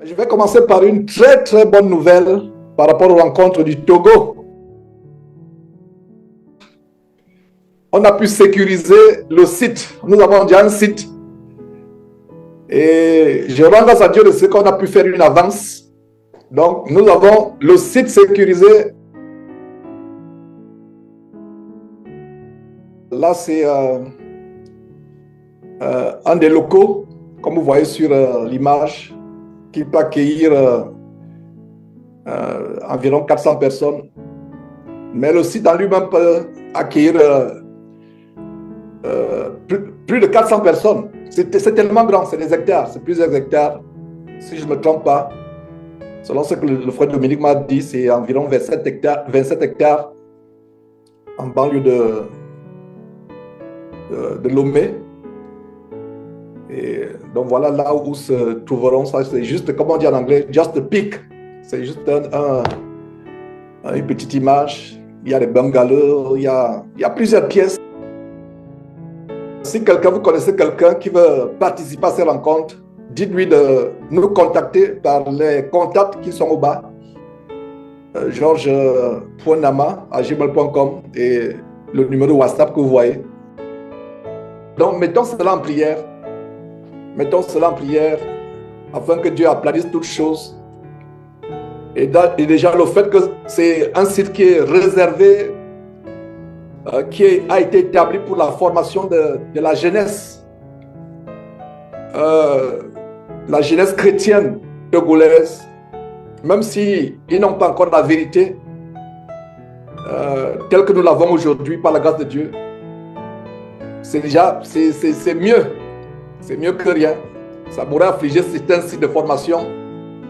Je vais commencer par une très très bonne nouvelle par rapport aux rencontres du Togo. On a pu sécuriser le site. Nous avons déjà un site. Et je rends grâce à Dieu de ce qu'on a pu faire une avance. Donc, nous avons le site sécurisé. Là, c'est un des locaux, comme vous voyez sur l'image, qui peut accueillir environ 400 personnes. Mais le site en lui-même peut accueillir plus de 400 personnes. C'est tellement grand, c'est des hectares, c'est plusieurs hectares. Si je ne me trompe pas, selon ce que le frère Dominique m'a dit, c'est environ 27 hectares en banlieue de Lomé. Et donc voilà là où se trouveront, ça c'est juste, comme on dit en anglais, just a peak. C'est juste une petite image. Il y a des bungalows, il y a plusieurs pièces. Si vous connaissez quelqu'un qui veut participer à ces rencontres, dites-lui de nous contacter par les contacts qui sont au bas. georges.nama@gmail.com et le numéro WhatsApp que vous voyez. Donc mettons cela en prière. Mettons cela en prière afin que Dieu aplanisse toutes choses. Et déjà le fait que c'est un site qui est réservé, qui a été établi pour la formation de la jeunesse. La jeunesse chrétienne togolaise, même s'ils n'ont pas encore la vérité telle que nous l'avons aujourd'hui par la grâce de Dieu, c'est mieux. C'est mieux que rien. Ça pourrait affliger certains sites de formation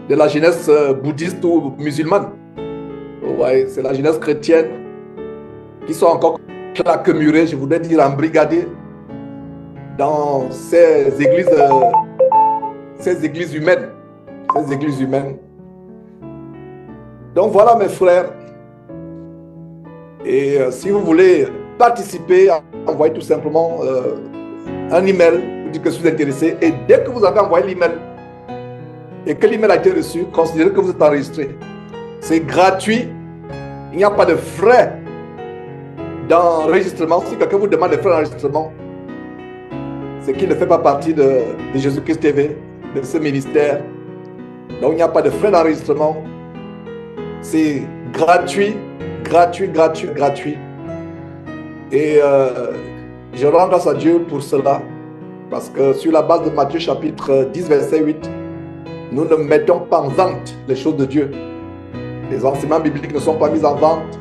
de la jeunesse bouddhiste ou musulmane. Ouais, c'est la jeunesse chrétienne qui sont encore claquemurés, je voudrais dire embrigadés dans ces églises humaines. Ces églises humaines. Donc voilà mes frères. Et si vous voulez participer, envoyez tout simplement un email, vous dites que je suis intéressé. Et dès que vous avez envoyé l'email et que l'email a été reçu, considérez que vous êtes enregistré. C'est gratuit. Il n'y a pas de frais d'enregistrement. Si quelqu'un vous demande des frais d'enregistrement, c'est qu'il ne fait pas partie de Jésus-Christ TV, de ce ministère. Donc il n'y a pas de frais d'enregistrement. C'est gratuit, gratuit, gratuit, gratuit. Et je rends grâce à Dieu pour cela, parce que sur la base de Matthieu chapitre 10, verset 8, nous ne mettons pas en vente les choses de Dieu. Les enseignements bibliques ne sont pas mis en vente,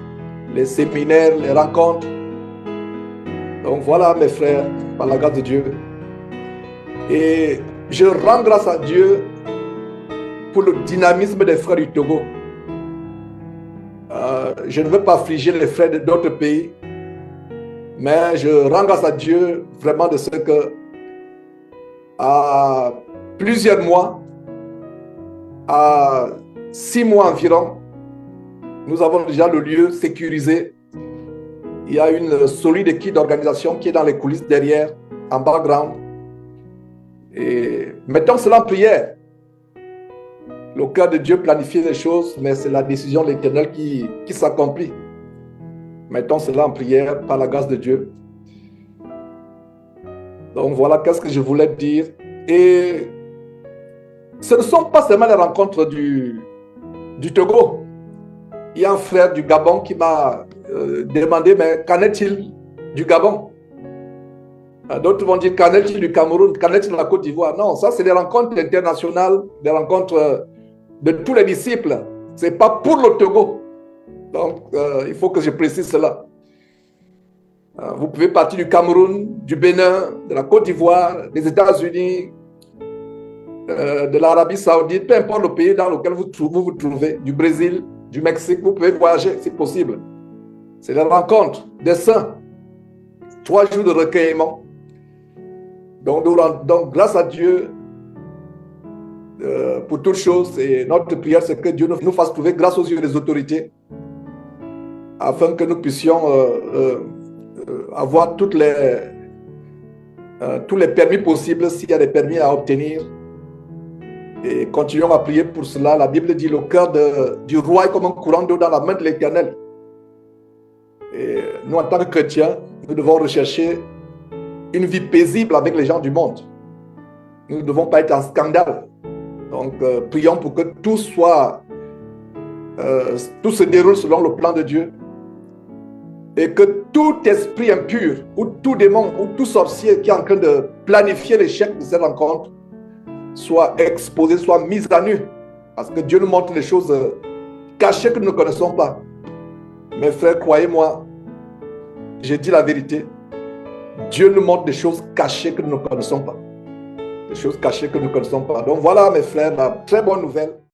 les séminaires, les rencontres. Donc voilà mes frères, par la grâce de Dieu. Et je rends grâce à Dieu pour le dynamisme des frères du Togo. Je ne veux pas affliger les frères d'autres pays, mais je rends grâce à Dieu vraiment de ce que à plusieurs mois, à 6 mois environ, nous avons déjà le lieu sécurisé. Il y a une solide équipe d'organisation qui est dans les coulisses derrière, en background. Et mettons cela en prière. Le cœur de Dieu planifie les choses, mais c'est la décision de l'Éternel qui s'accomplit. Mettons cela en prière par la grâce de Dieu. Donc voilà qu'est-ce que je voulais dire. Et ce ne sont pas seulement les rencontres du Togo. Il y a un frère du Gabon qui m'a demandé, mais qu'en est-il du Gabon? D'autres vont dire, qu'en est-il du Cameroun? Qu'en est-il de la Côte d'Ivoire? Non, ça c'est des rencontres internationales, des rencontres de tous les disciples. Ce n'est pas pour le Togo. Donc, il faut que je précise cela. Vous pouvez partir du Cameroun, du Bénin, de la Côte d'Ivoire, des États-Unis, de l'Arabie Saoudite, peu importe le pays dans lequel vous vous trouvez, du Brésil, du Mexique, vous pouvez voyager si possible. C'est la rencontre des saints. 3 jours de recueillement. Donc grâce à Dieu, pour toutes choses, et notre prière, c'est que Dieu nous fasse trouver grâce aux yeux des autorités, afin que nous puissions avoir tous les permis possibles, s'il y a des permis à obtenir, Et continuons à prier pour cela. La Bible dit le cœur du roi est comme un courant d'eau dans la main de l'Éternel. Et nous, en tant que chrétiens, nous devons rechercher une vie paisible avec les gens du monde. Nous ne devons pas être en scandale. Donc, prions pour que tout se déroule selon le plan de Dieu. Et que tout esprit impur, ou tout démon, ou tout sorcier qui est en train de planifier l'échec de cette rencontre, soit exposé, soit mis à nu. Parce que Dieu nous montre des choses cachées que nous ne connaissons pas. Mes frères, croyez-moi, j'ai dit la vérité. Dieu nous montre des choses cachées que nous ne connaissons pas. Des choses cachées que nous ne connaissons pas. Donc voilà, mes frères, la très bonne nouvelle.